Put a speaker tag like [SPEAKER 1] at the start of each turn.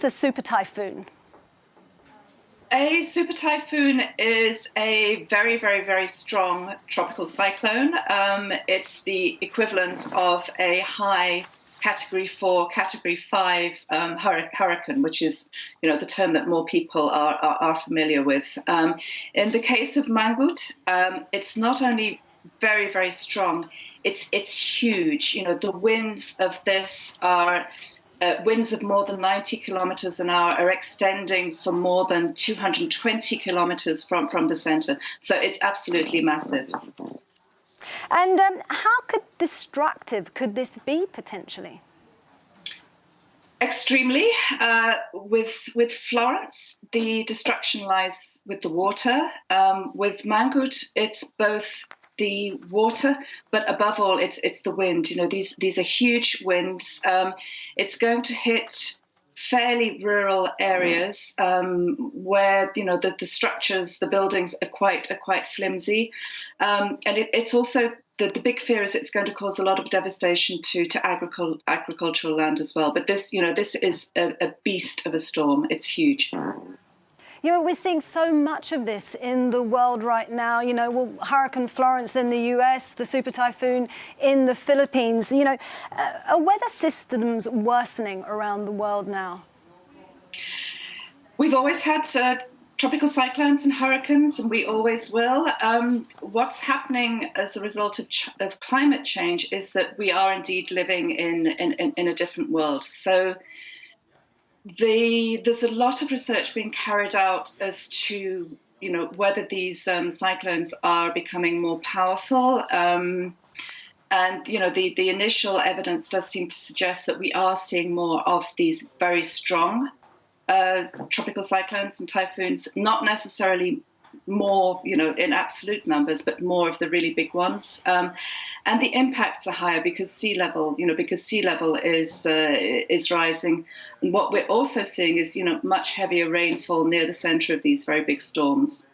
[SPEAKER 1] is a super typhoon?
[SPEAKER 2] A super typhoon is a very, very, very strong tropical cyclone. It's the equivalent of a high Category 4, Category 5 hurricane, which is, the term that more people are familiar with. In the case of Mangkhut, it's not only very, very strong, it's huge. The winds of this are winds of more than 90 kilometers an hour, are extending for more than 220 kilometers from the center. So it's absolutely massive.
[SPEAKER 1] And how destructive could this be potentially?
[SPEAKER 2] Extremely. With Florence, the destruction lies with the water. With Mangkhut, it's both the water, but above all, it's the wind. These are huge winds. It's going to hit fairly rural areas where the structures, the buildings are quite flimsy, and it's also the big fear is it's going to cause a lot of devastation to agricultural land as well. But this is a beast of a storm. It's huge.
[SPEAKER 1] We're seeing so much of this in the world right now. Hurricane Florence in the US, the super typhoon in the Philippines. Are weather systems worsening around the world now?
[SPEAKER 2] We've always had tropical cyclones and hurricanes, and we always will. What's happening as a result of climate change is that we are indeed living in a different world. So there's a lot of research being carried out as to whether these cyclones are becoming more powerful, and the initial evidence does seem to suggest that we are seeing more of these very strong tropical cyclones and typhoons, not necessarily more in absolute numbers, but more of the really big ones, and the impacts are higher because sea level is rising. And what we're also seeing is much heavier rainfall near the center of these very big storms.